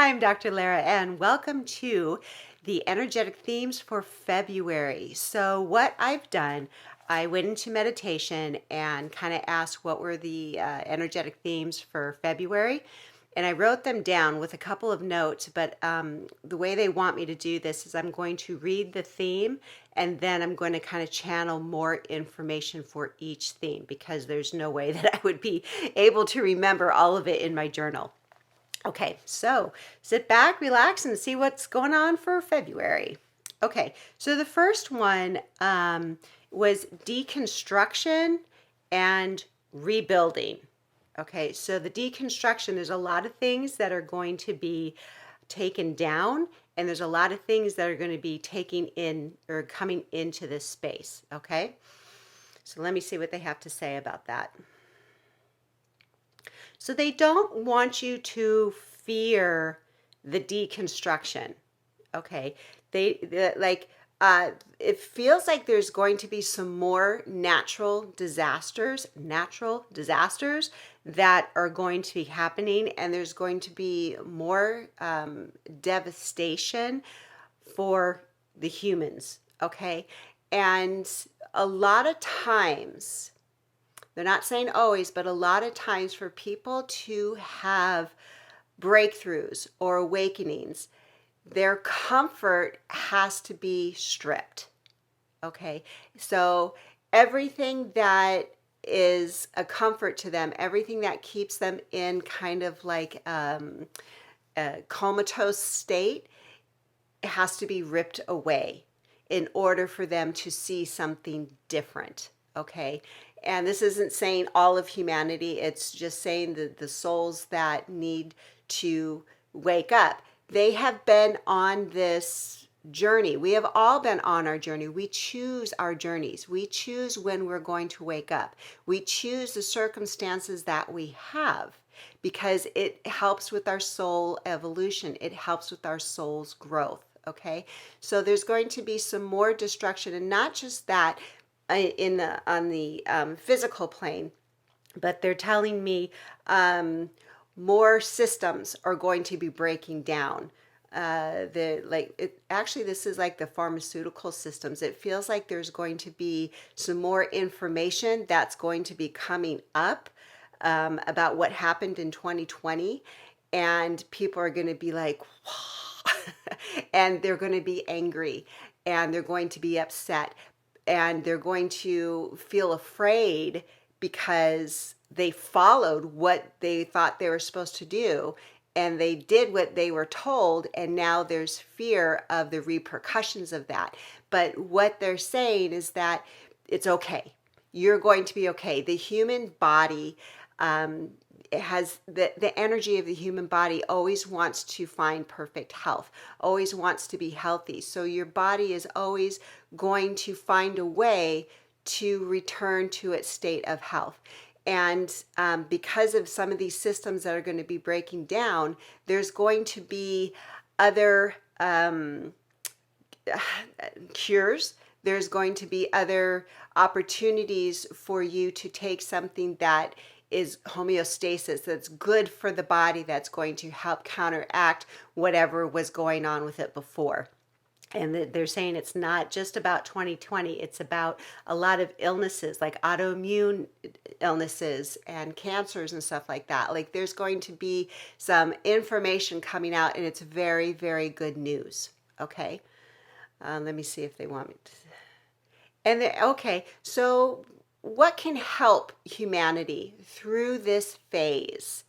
I'm Dr. Lara, and welcome to the energetic themes for February. So, what I've done, I went into meditation and kind of asked what were the energetic themes for February. And I wrote them down with a couple of notes, but the way they want me to do this is I'm going to read the theme and then I'm going to kind of channel more information for each theme because there's no way that I would be able to remember all of it in my journal. Okay, so sit back, relax, and see what's going on for February. Okay, so the first one was deconstruction and rebuilding. Okay, so the deconstruction, there's a lot of things that are going to be taken down, and there's a lot of things that are going to be taking in or coming into this space. Okay, so let me see what they have to say about that. So they don't want you to fear the deconstruction. Okay. It feels like there's going to be some more natural disasters that are going to be happening, and there's going to be more devastation for the humans. Okay. And a lot of times, they're not saying always, but a lot of times for people to have breakthroughs or awakenings, their comfort has to be stripped. Okay. So everything that is a comfort to them, everything that keeps them in kind of like a comatose state, has to be ripped away in order for them to see something different. Okay. And this isn't saying all of humanity, it's just saying that the souls that need to wake up. They have been on this journey. We have all been on our journey. We choose our journeys. We choose when we're going to wake up. We choose the circumstances that we have because it helps with our soul evolution. It helps with our soul's growth. Okay. So there's going to be some more destruction, and not just that, on the physical plane, but they're telling me more systems are going to be breaking down. Actually, this is like the pharmaceutical systems. It feels like there's going to be some more information that's going to be coming up about what happened in 2020, and people are going to be like, and they're going to be angry, and they're going to be upset, and they're going to feel afraid because they followed what they thought they were supposed to do, and they did what they were told, and now there's fear of the repercussions of that. But what they're saying is that it's okay. You're going to be okay. The human body, it has the energy of the human body always wants to find perfect health, always wants to be healthy. So your body is always going to find a way to return to its state of health. And because of some of these systems that are going to be breaking down, there's going to be other cures. There's going to be other opportunities for you to take something that is homeostasis, that's good for the body, that's going to help counteract whatever was going on with it before. And they're saying it's not just about 2020, it's about a lot of illnesses like autoimmune illnesses and cancers and stuff like that. Like there's going to be some information coming out, and it's very, very good news. Okay. Let me see if they want me to. Okay, so what can help humanity through this phase?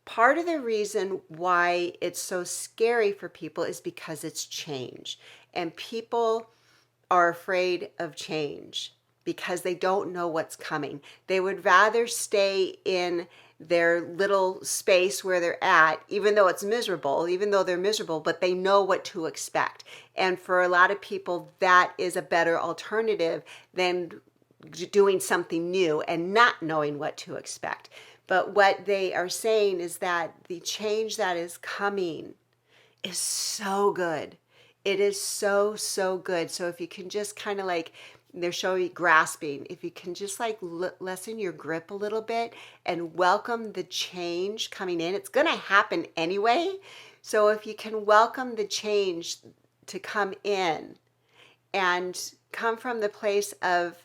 Part of the reason why it's so scary for people is because it's change, and people are afraid of change because they don't know what's coming. They would rather stay in their little space where they're at, even though it's miserable, even though they're miserable, but they know what to expect. And for a lot of people, that is a better alternative than doing something new and not knowing what to expect. But what they are saying is that the change that is coming is so good. It is so, so good. So if you can just kind of like, they're showing grasping, if you can just like lessen your grip a little bit and welcome the change coming in, it's going to happen anyway. So if you can welcome the change to come in and come from the place of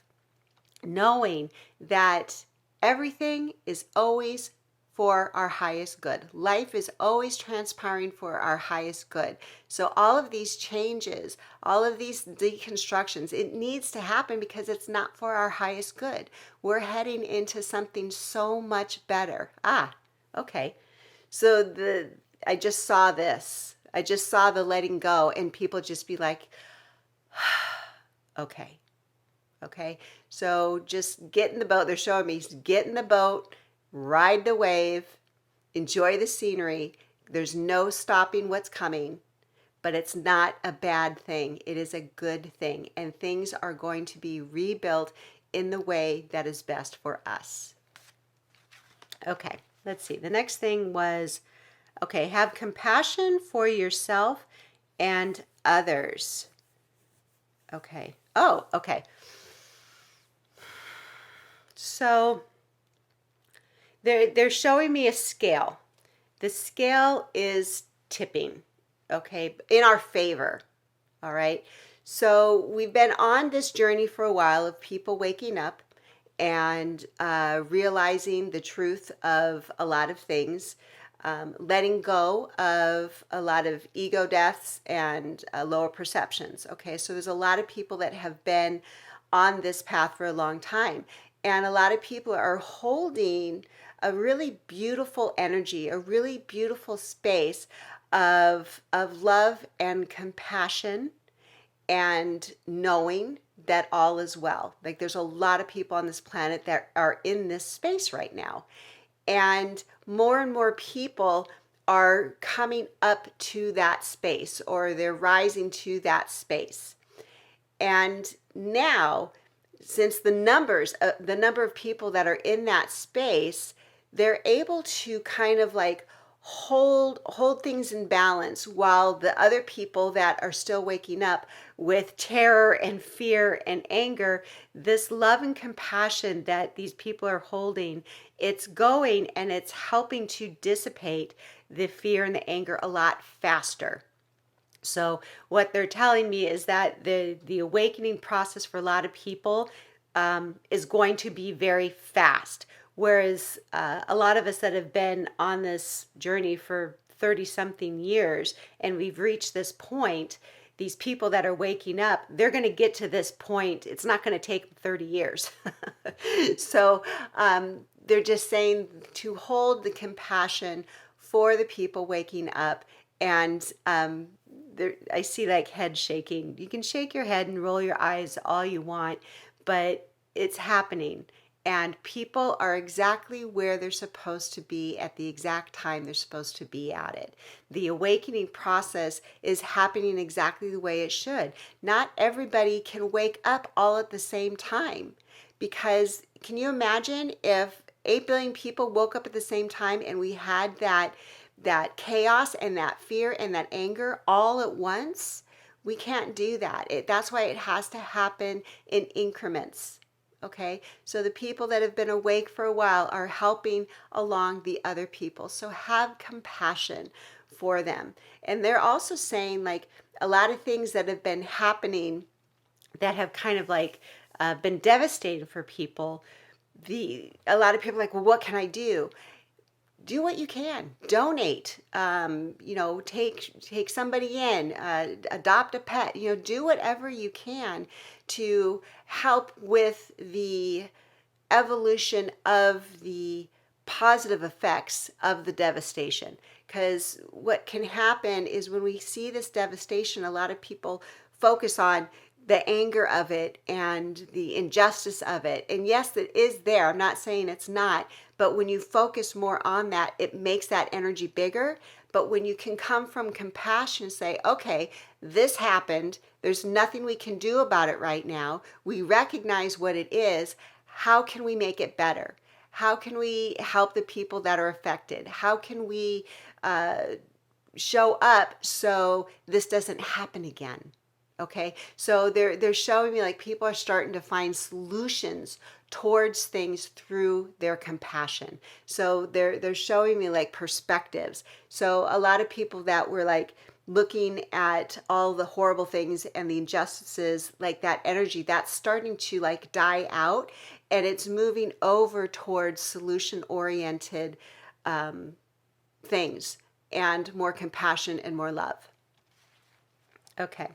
knowing that everything is always for our highest good. Life is always transpiring for our highest good. So all of these changes, all of these deconstructions, it needs to happen because it's not for our highest good. We're heading into something so much better. Okay. So I just saw this. I just saw the letting go, and people just be like, okay. Okay, so just get in the boat. They're showing me get in the boat, ride the wave, enjoy the scenery. There's no stopping what's coming, but it's not a bad thing. It is a good thing, and things are going to be rebuilt in the way that is best for us. Okay, let's see. The next thing was, okay, have compassion for yourself and others. Okay. Oh, okay. So they're showing me a scale. The scale is tipping, okay, in our favor. All right. So we've been on this journey for a while of people waking up and realizing the truth of a lot of things, letting go of a lot of ego deaths and lower perceptions. Okay, so there's a lot of people that have been on this path for a long time, and a lot of people are holding a really beautiful energy, a really beautiful space of love and compassion and knowing that all is well. Like there's a lot of people on this planet that are in this space right now. And more people are coming up to that space, or they're rising to that space. And now, since the number of people that are in that space, they're able to kind of like hold things in balance, while the other people that are still waking up with terror and fear and anger, this love and compassion that these people are holding, it's going and it's helping to dissipate the fear and the anger a lot faster. So what they're telling me is that the awakening process for a lot of people is going to be very fast. Whereas a lot of us that have been on this journey for 30 something years and we've reached this point, these people that are waking up, they're going to get to this point. It's not going to take 30 years. So they're just saying to hold the compassion for the people waking up. And I see like head shaking. You can shake your head and roll your eyes all you want, but it's happening. And people are exactly where they're supposed to be at the exact time they're supposed to be at it. The awakening process is happening exactly the way it should. Not everybody can wake up all at the same time, because can you imagine if 8 billion people woke up at the same time and we had that chaos and that fear and that anger all at once? We can't do that. That's why it has to happen in increments. Okay, so the people that have been awake for a while are helping along the other people. So have compassion for them. And they're also saying like a lot of things that have been happening that have kind of like been devastating for people. A lot of people are like, well, what can I do? Do what you can. Donate. Take somebody in. Adopt a pet. Do whatever you can to help with the evolution of the positive effects of the devastation. Because what can happen is when we see this devastation, a lot of people focus on the anger of it and the injustice of it. And yes, it is there. I'm not saying it's not. But when you focus more on that, it makes that energy bigger. But when you can come from compassion and say, okay, this happened. There's nothing we can do about it right now. We recognize what it is. How can we make it better? How can we help the people that are affected? How can we show up so this doesn't happen again? Okay, so they're showing me like people are starting to find solutions towards things through their compassion. So they're showing me like perspectives. So a lot of people that were like looking at all the horrible things and the injustices, like that energy, that's starting to like die out, and it's moving over towards solution oriented things and more compassion and more love. Okay.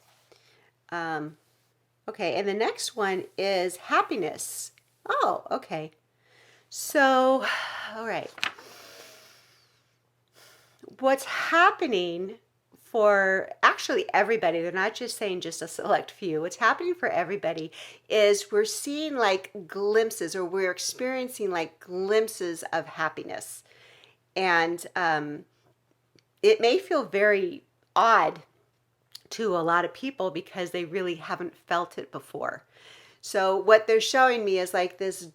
Okay, and the next one is happiness. Oh, okay. So, all right. What's happening for actually everybody, they're not just saying just a select few, what's happening for everybody is we're seeing like glimpses, or we're experiencing like glimpses of happiness. And it may feel very odd to a lot of people because they really haven't felt it before. So what they're showing me is like this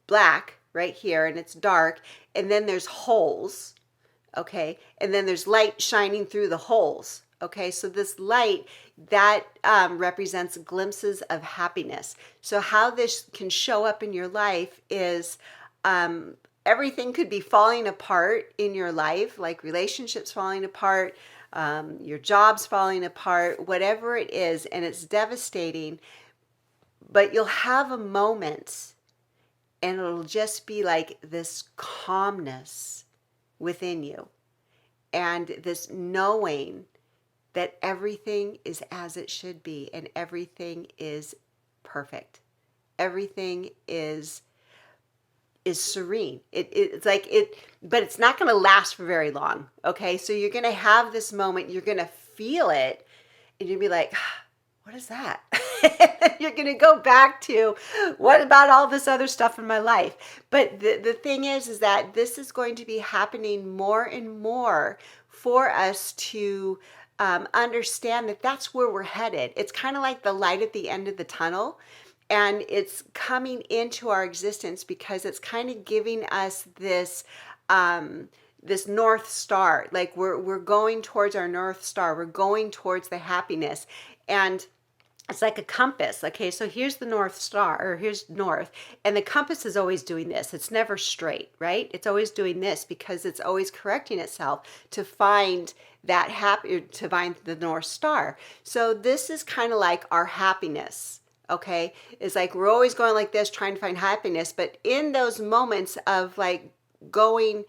black right here, and it's dark, and then there's holes, okay, and then there's light shining through the holes. Okay, so this light that represents glimpses of happiness. So how this can show up in your life is everything could be falling apart in your life, like relationships falling apart, your job's falling apart, whatever it is, and it's devastating. But you'll have a moment, and it'll just be like this calmness within you, and this knowing that everything is as it should be, and everything is perfect. Everything is serene. It's like it, but it's not going to last for very long. Okay, so you're going to have this moment, you're going to feel it, and you'll be like, what is that? You're going to go back to, what about all this other stuff in my life? But the thing is that this is going to be happening more and more for us to understand that that's where we're headed. It's kind of like the light at the end of the tunnel, and it's coming into our existence because it's kind of giving us this this North Star. Like we're going towards our North Star. We're going towards the happiness. And it's like a compass. Okay, so here's the North Star, or here's north, and the compass is always doing this. It's never straight, right? It's always doing this because it's always correcting itself to find that happy, to find the North Star. So this is kind of like our happiness. Okay, it's like we're always going like this, trying to find happiness, but in those moments of like going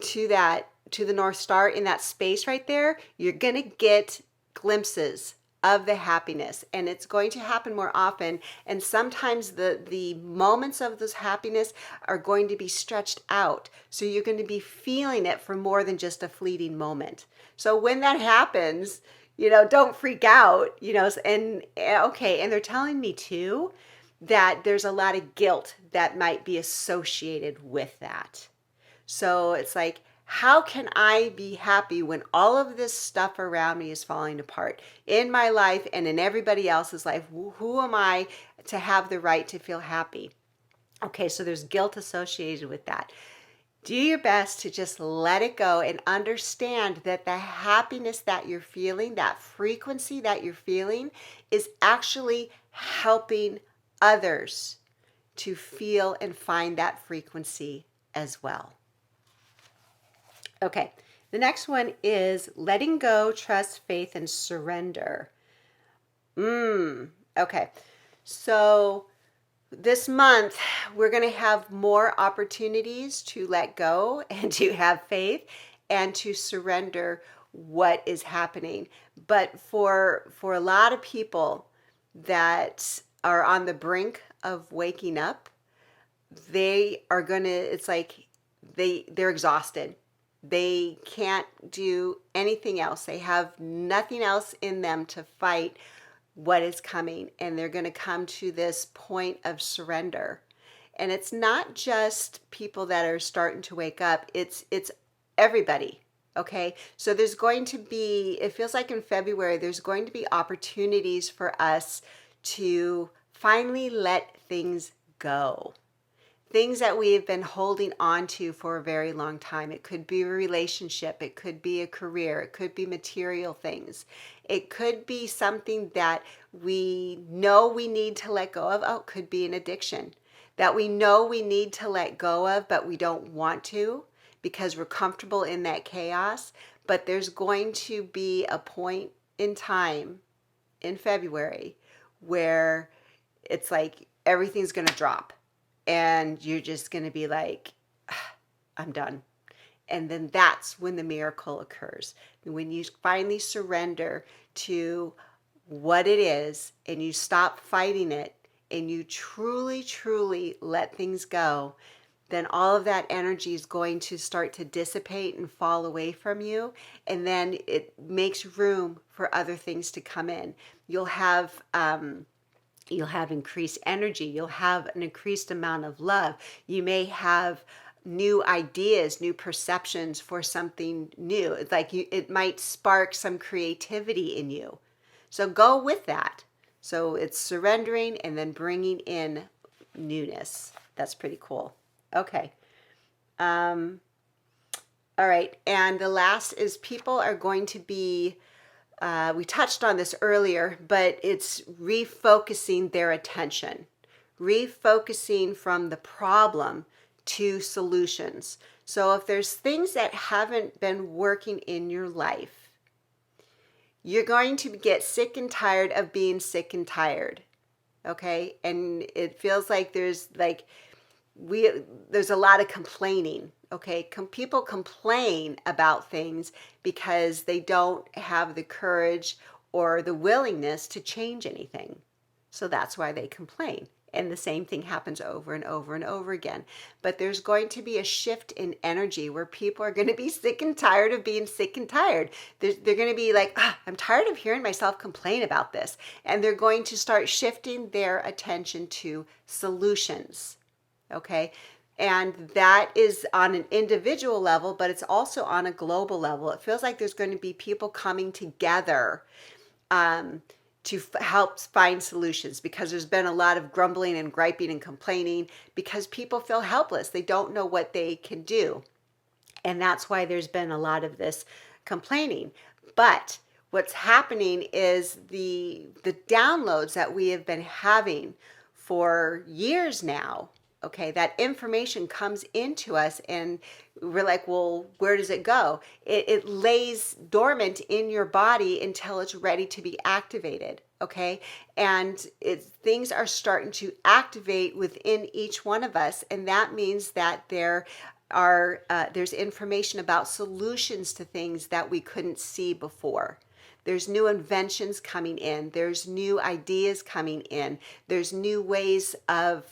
to that, to the North Star, in that space right there, you're gonna get glimpses of the happiness, and it's going to happen more often. And sometimes the moments of this happiness are going to be stretched out, so you're going to be feeling it for more than just a fleeting moment. So when that happens, don't freak out, and okay. And they're telling me too that there's a lot of guilt that might be associated with that. So it's like, how can I be happy when all of this stuff around me is falling apart in my life and in everybody else's life? Who am I to have the right to feel happy? Okay, so there's guilt associated with that. Do your best to just let it go and understand that the happiness that you're feeling, that frequency that you're feeling, is actually helping others to feel and find that frequency as well. Okay, the next one is letting go, trust, faith, and surrender. Okay, so this month we're going to have more opportunities to let go and to have faith and to surrender what is happening. But for a lot of people that are on the brink of waking up, they are going to, it's like they're exhausted. They can't do anything else. They have nothing else in them to fight what is coming, and they're going to come to this point of surrender. And it's not just people that are starting to wake up, it's everybody. Okay, so there's going to be, it feels like in February, there's going to be opportunities for us to finally let things go. things that we have been holding on to for a very long time. It could be a relationship, it could be a career, it could be material things. It could be something that we know we need to let go of. Oh, it could be an addiction that we know we need to let go of, but we don't want to because we're comfortable in that chaos. But there's going to be a point in time in February where it's like everything's going to drop and you're just going to be like, I'm done. And then that's when the miracle occurs. When you finally surrender to what it is and you stop fighting it and you truly, truly let things go, then all of that energy is going to start to dissipate and fall away from you. And then it makes room for other things to come in. You'll have increased energy. You'll have an increased amount of love. You may have new ideas, new perceptions for something new. It's like it might spark some creativity in you. So go with that. So it's surrendering and then bringing in newness. That's pretty cool. Okay. All right. And the last is people are going to be, we touched on this earlier, but it's refocusing their attention, refocusing from the problem to solutions. So if there's things that haven't been working in your life, you're going to get sick and tired of being sick and tired. Okay? And it feels like there's a lot of complaining. Okay, people complain about things because they don't have the courage or the willingness to change anything. So that's why they complain. And the same thing happens over and over and over again. But there's going to be a shift in energy where people are going to be sick and tired of being sick and tired. They're going to be like, I'm tired of hearing myself complain about this. And they're going to start shifting their attention to solutions. Okay. And that is on an individual level, but it's also on a global level. It feels like there's going to be people coming together to help find solutions because there's been a lot of grumbling and griping and complaining because people feel helpless. They don't know what they can do. And that's why there's been a lot of this complaining. But what's happening is the downloads that we have been having for years now. Okay, that information comes into us and we're like, well, where does it go? It lays dormant in your body until it's ready to be activated. Okay, and things are starting to activate within each one of us, and that means that there's information about solutions to things that we couldn't see before. There's new inventions coming in. There's new ideas coming in. There's new ways of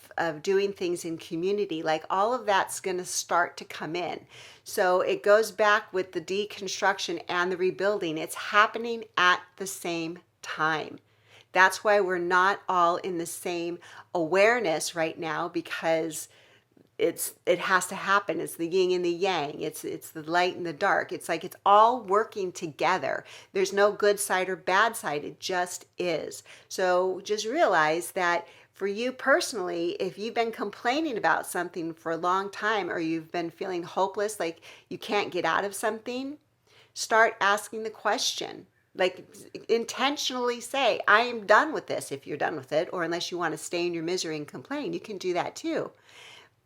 doing things in community. Like all of that's going to start to come in. So it goes back with the deconstruction and the rebuilding. It's happening at the same time. That's why we're not all in the same awareness right now, because it has to happen. It's the yin and the yang. It's the light and the dark. It's like it's all working together. There's no good side or bad side. It just is. So just realize that for you personally, if you've been complaining about something for a long time, or you've been feeling hopeless, like you can't get out of something, start asking the question. Like intentionally say, I am done with this, if you're done with it, or unless you want to stay in your misery and complain, you can do that too.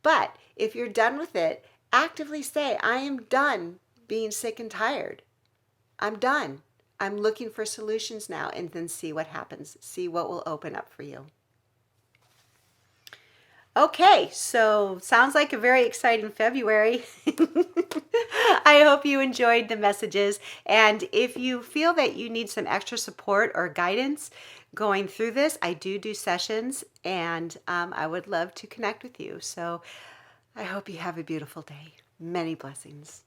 But if you're done with it, actively say, I am done being sick and tired. I'm done. I'm looking for solutions now, and then see what happens. See what will open up for you. Okay, so sounds like a very exciting February. I hope you enjoyed the messages. And if you feel that you need some extra support or guidance going through this, I do sessions, and I would love to connect with you. So I hope you have a beautiful day. Many blessings.